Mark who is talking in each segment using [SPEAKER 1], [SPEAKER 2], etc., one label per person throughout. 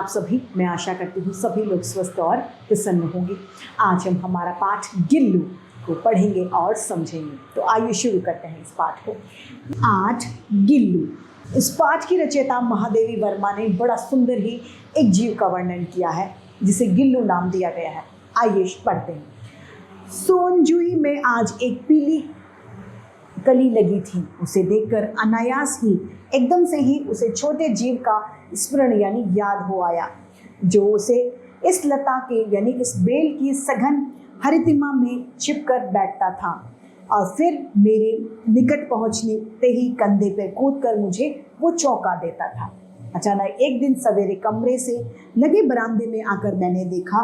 [SPEAKER 1] आप सभी, मैं आशा करती हूँ सभी लोग स्वस्थ और प्रसन्न होंगे। आज हम हमारा पाठ गिल्लू को पढ़ेंगे और समझेंगे। तो आइए शुरू करते हैं इस पाठ को। आज गिल्लू। इस पाठ की रचयिता महादेवी वर्मा ने बड़ा सुंदर ही एक जीव का वर्णन किया है जिसे गिल्लू नाम दिया गया है। आइए पढ़ते हैं। सोनजूही में आज एक पीली कली लगी थी। उसे देखकर अनायास ही एकदम से ही उसे छोटे जीव का स्मरण यानी याद हो आया, जो उसे इस लता के यानी इस बेल की सघन हरितिमा में छिपकर बैठता था और फिर मेरे निकट पहुंचते ही कंधे पर कूदकर मुझे वो चौंका देता था। अचानक एक दिन सवेरे कमरे से लगे बरामदे में आकर मैंने देखा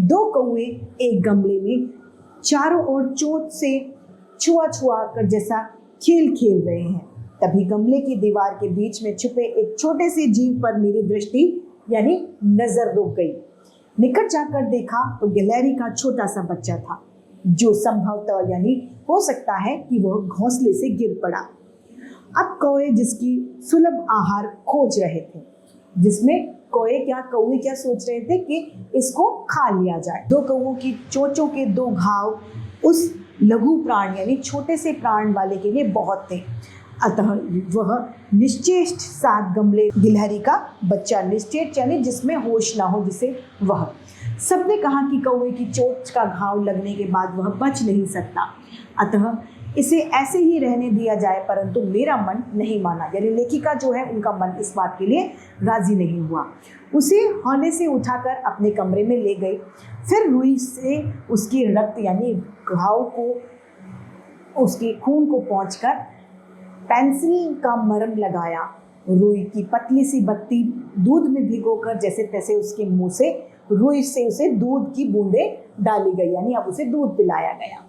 [SPEAKER 1] 2 कौवे एक गमले में चारों ओर चोट से छुआ कर जैसा खेल खेल रहे हैं। तभी गमले की दीवार के बीच में छुपे एक छोटे से जीव पर मेरी दृष्टि यानी नजर रुक गई। निकट जाकर देखा तो गिलहरी का छोटा सा बच्चा था, जो संभवतः यानी हो सकता है कि वह घोंसले से गिर पड़ा। अब कौवे जिसकी सुलभ आहार खोज रहे थे, जिसमें कौवे क्या सोच रहे थे कि इसको खा लिया जाए। 2 कौवों की चोंचों के 2 घाव उस लघु प्राण यानी छोटे से प्राण वाले के लिए बहुत थे। अतः वह निश्चेष्ट साथ गमले गिलहरी का बच्चा निश्चेष्ट यानी जिसमें होश ना हो, जिसे वह सबने कहा कि कौवे की चोट का घाव लगने के बाद वह बच नहीं सकता, अतः इसे ऐसे ही रहने दिया जाए। परंतु मेरा मन नहीं माना, यानी लेखिका जो है उनका मन इस बात के लिए राजी नहीं हुआ। उसे हौले से उठाकर अपने कमरे में ले गई। फिर रुई से उसकी रक्त यानी घाव को उसके खून को पोंछकर पेंसिल का मरहम लगाया। रुई की पतली सी बत्ती दूध में भिगोकर जैसे तैसे उसके मुंह से रुई से उसे दूध की बूंदें डाली गई, यानी अब उसे दूध पिलाया गया।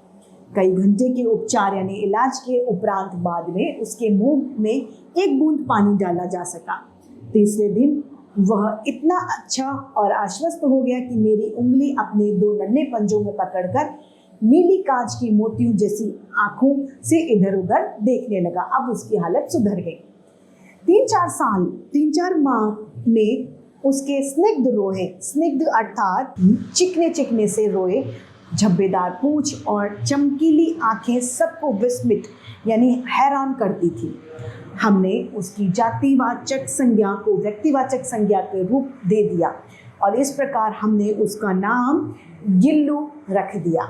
[SPEAKER 1] कई घंटे के उपचार यानी इलाज के उपरांत बाद में उसके मुंह में एक बूंद पानी डाला जा सका। तीसरे दिन वह इतना अच्छा और आश्वस्त हो गया कि मेरी उंगली अपने 2 नन्हे पंजों में पकड़कर नीली कांच की मोतियों जैसी आंखों से इधर उधर देखने लगा। अब उसकी हालत सुधर गई। 3-4 माह में उसके स्निग्ध अर्थात चिकने से रोए, झब्बेदार पूंछ और चमकीली आंखें सबको विस्मित यानी हैरान करती थी। हमने उसकी जातिवाचक संज्ञा को व्यक्तिवाचक संज्ञा के रूप दे दिया और इस प्रकार हमने उसका नाम गिल्लू रख दिया।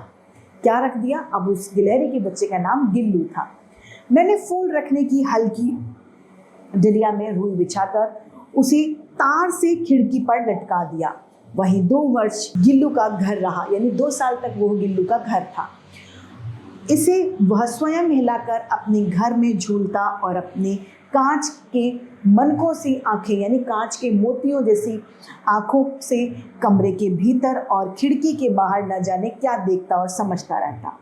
[SPEAKER 1] क्या रख दिया? अब उस गिलहरी के बच्चे का नाम गिल्लू था। मैंने फूल रखने की हल्की डलिया में रुई बिछाकर उसे तार से खिड़की पर लटका दिया। वहीं 2 वर्ष गिल्लू का घर रहा, यानी 2 साल तक वो गिल्लू का घर था। इसे वह स्वयं हिलाकर अपने घर में झूलता और अपने कांच के मनकों सी आंखें यानी कांच के मोतियों जैसी आंखों से कमरे के भीतर और खिड़की के बाहर न जाने क्या देखता और समझता रहता।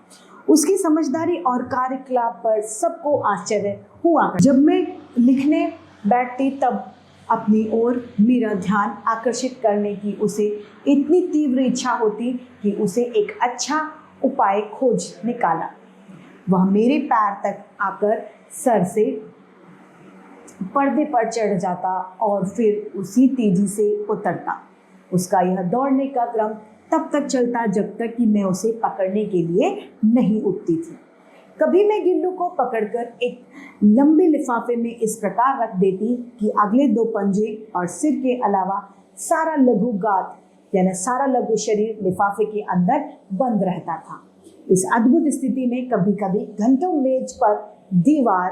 [SPEAKER 1] उसकी समझदारी और कार्यकलाप पर सबको आश्चर्य हुआ। जब मैं लिखने बैठती तब अपनी ओर मेरा ध्यान आकर्षित करने की उसे इतनी तीव्र इच्छा होती कि उसे एक अच्छा उपाय खोज निकाला। वह मेरे पैर तक आकर सर से पर्दे पर चढ़ जाता और फिर उसी तेजी से उतरता। उसका यह दौड़ने का क्रम तब तक चलता जब तक कि मैं उसे पकड़ने के लिए नहीं उठती थी। कभी मैं गिल्लू को पकड़कर एक लंबे लिफाफे में इस प्रकार रख देती कि अगले 2 पंजे और सिर के अलावा सारा लघु गात यानी सारा लघु शरीर लिफाफे के अंदर बंद रहता था। इस अद्भुत स्थिति में कभी कभी घंटों मेज पर दीवार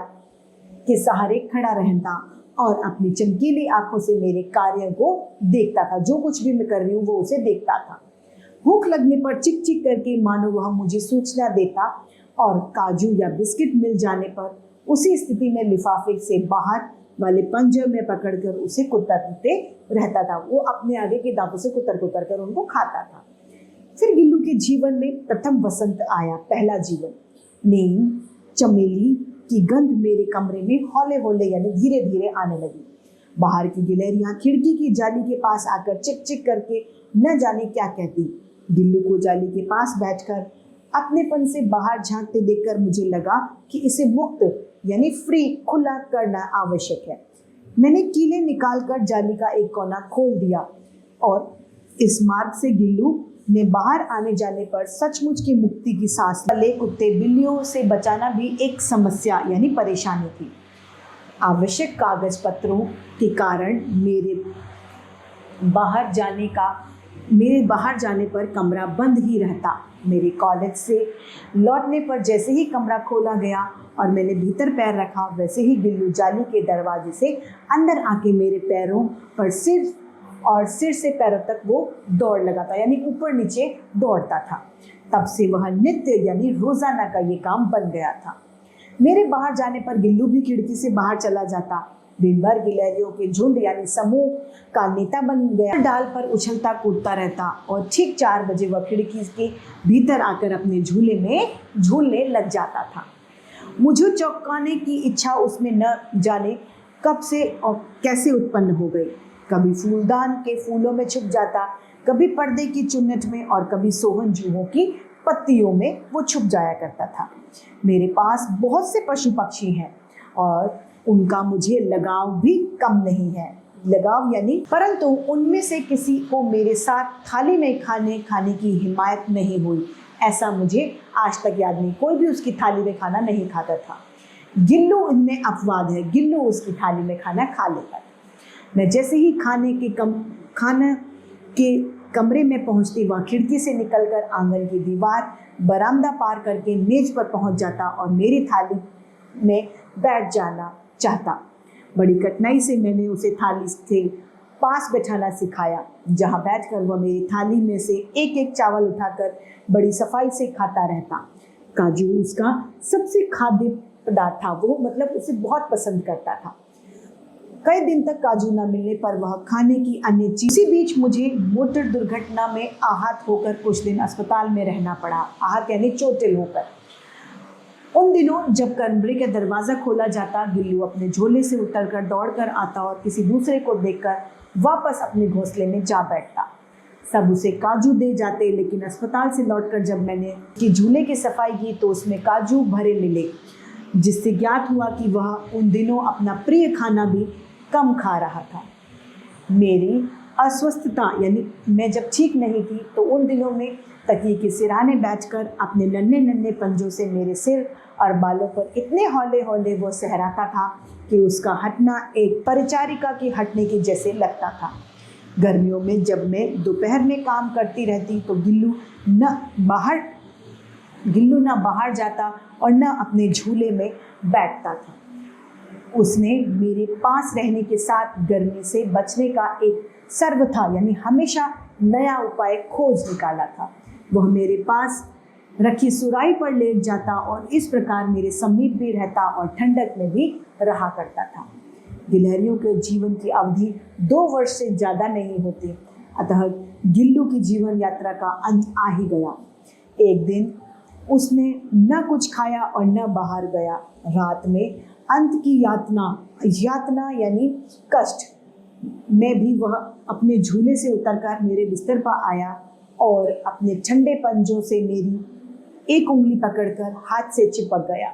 [SPEAKER 1] के सहारे खड़ा रहता और अपनी चमकीली आंखों से मेरे कार्य को देखता था। जो कुछ भी मैं कर रही हूँ वो उसे देखता था। भूख लगने पर चिक चिक करके मानो वह मुझे सूचना देता और काजू या बिस्किट मिल जाने पर उसी स्थिति में लिफाफे से बाहर वाले पंजे में पकड़कर उसे कुतरते रहता था। वो अपने आगे के दांतों से कुतर कर उनको खाता था। फिर गिल्लू के जीवन में प्रथम वसंत आया, पहला जीवन। नीम चमेली की गंध मेरे कमरे में हौले हौले यानी धीरे धीरे आने लगी। बाहर की गिलहरियां खिड़की की जाली के पास आकर चिक चिक करके न जाने क्या कहती। गिल्लू को जाली के पास बैठकर अपनेपन से बाहर झांकते देखकर मुझे लगा कि इसे मुक्त यानी फ्री खुला करना आवश्यक है। मैंने कीले निकालकर जाली का एक कोना खोल दिया। और इस मार्ग से गिल्लू ने बाहर आने जाने पर सचमुच की मुक्ति की सांस ले। कुत्ते बिल्लियों से बचाना भी एक समस्या यानी परेशानी थी। आवश्यक कागज पत्रों के कारण मेरे बाहर जाने पर कमरा बंद ही रहता। मेरे कॉलेज से लौटने पर जैसे ही कमरा खोला गया और मैंने भीतर पैर रखा, वैसे ही गिल्लू जाली के दरवाजे से अंदर आके मेरे पैरों पर सिर से पैरों तक वो दौड़ लगाता, यानी ऊपर नीचे दौड़ता था। तब से वह नित्य यानी रोजाना का ये काम बन गया था। मेरे बाहर जाने पर गिल्लू भी खिड़की से बाहर चला जाता। दिन भर गिलहरियों के झुंड यानी समूह का नेता बन गया। डाल पर उछलता कूदता रहता और ठीक 4 बजे वह खिड़की के भीतर आकर अपने झूले में झूलने लग जाता था। मुझे चौंकाने की इच्छा उसमें न जाने कब से और कैसे उत्पन्न हो गई। कभी फूलदान के फूलों में छुप जाता, कभी पर्दे की चुन्नट में और कभी सोहन जूहों की पत्तियों में वो छुप जाया करता था। मेरे पास बहुत से पशु पक्षी हैं और उनका मुझे लगाव भी कम नहीं है। लगाव यानी परंतु उनमें से किसी को मेरे साथ थाली में खाने की हिम्मत नहीं हुई। ऐसा मुझे आज तक याद नहीं, कोई भी उसकी थाली में खाना नहीं खाता था। गिल्लू इनमें अपवाद है, गिल्लू उसकी थाली में खाना खा लेता था। मैं जैसे ही खाने के कमरे में पहुंचती, वह खिड़की से निकलकर आंगन की दीवार बरामदा पार करके मेज पर पहुंच जाता और मेरी थाली में बैठ जाना चाहता। बड़ी कठिनाई से मैंने उसे थाली से पास बैठाना सिखाया, जहां बैठकर वह मेरी थाली में से एक एक चावल उठाकर बड़ी सफाई से खाता रहता। काजू उसका सबसे खाद्य पदार्थ था, वो मतलब उसे बहुत पसंद करता था। कई दिन तक काजू न मिलने पर वह खाने की अन्य चीज। इसी बीच मुझे मोटर दुर्घटना में आहत होकर कुछ दिन अस्पताल में रहना पड़ा। आहत यानी चोटिल होकर। उन दिनों जब कमरे का दरवाजा खोला जाता, गिल्लू अपने झोले से उतरकर दौड़कर आता और किसी दूसरे को देखकर वापस अपने घोंसले में जा बैठता। सब उसे काजू दे जाते, लेकिन अस्पताल से लौटकर जब मैंने कि झूले की सफाई की तो उसमें काजू भरे मिले, जिससे ज्ञात हुआ कि वह उन दिनों अपना प्रिय खाना भी कम खा रहा था। मेरी अस्वस्थता यानी मैं जब ठीक नहीं थी तो उन दिनों में तकिए के सिरहाने बैठकर अपने नन्हे नन्हे पंजों से मेरे सिर और बालों पर इतने हौले हौले वो सहराता था कि उसका हटना एक परिचारिका के हटने के जैसे लगता था। गर्मियों में जब मैं दोपहर में काम करती रहती तो गिल्लू न बाहर जाता और न अपने झूले में बैठता था। उसने मेरे पास रहने के साथ गर्मी से बचने का एक सर्वथा यानी हमेशा नया उपाय खोज निकाला था। वह मेरे पास रखी सुराही पर लेट जाता और इस प्रकार मेरे समीप भी रहता और ठंडक में भी रहा करता था। गिलहरियों के जीवन की अवधि 2 वर्ष से ज़्यादा नहीं होती, अतः गिल्लू की जीवन यात्रा का अंत आ ही गया। एक दिन उसने न कुछ खाया और न बाहर गया। रात में अंत की यातना यानी कष्ट में भी वह अपने झूले से उतरकर मेरे बिस्तर पर आया और अपने ठंडे पंजों से मेरी एक उंगली पकड़कर हाथ से चिपक गया,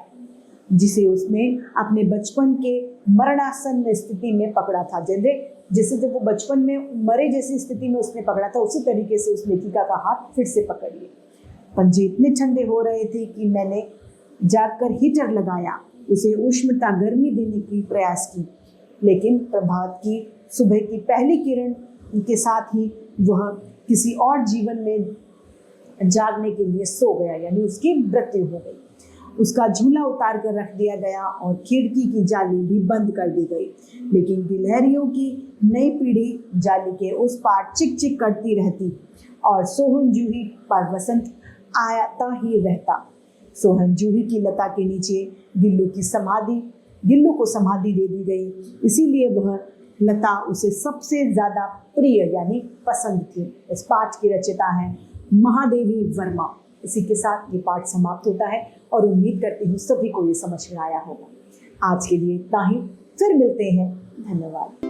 [SPEAKER 1] जिसे उसने अपने बचपन के मरणासन स्थिति में पकड़ा था। जैसे जब वो बचपन में मरे जैसी स्थिति में उसने पकड़ा था, उसी तरीके से उस लेखिका का हाथ फिर से पकड़ लिए। पंजे इतने ठंडे हो रहे थे कि मैंने जाकर हीटर लगाया, उसे उष्णता गर्मी देने की प्रयास की, लेकिन प्रभात की सुबह की पहली किरण के साथ ही वह किसी और जीवन में जागने के लिए सो गया, यानी उसकी मृत्यु हो गई। उसका झूला उतार कर रख दिया गया और खिड़की की जाली भी बंद कर दी गई। लेकिन गिलहरियों की नई पीढ़ी जाली के उस पार चिक चिक करती रहती और सोहन जूही पर वसंत आता ही रहता। सोहन जूही की लता के नीचे गिल्लू को समाधि दे दी गई, इसीलिए वह लता उसे सबसे ज़्यादा प्रिय यानी पसंद थी। इस पाठ की रचयिता है महादेवी वर्मा। इसी के साथ ये पाठ समाप्त होता है और उम्मीद करती हूँ सभी को ये समझ में आया होगा। आज के लिए इतना ही, फिर मिलते हैं। धन्यवाद।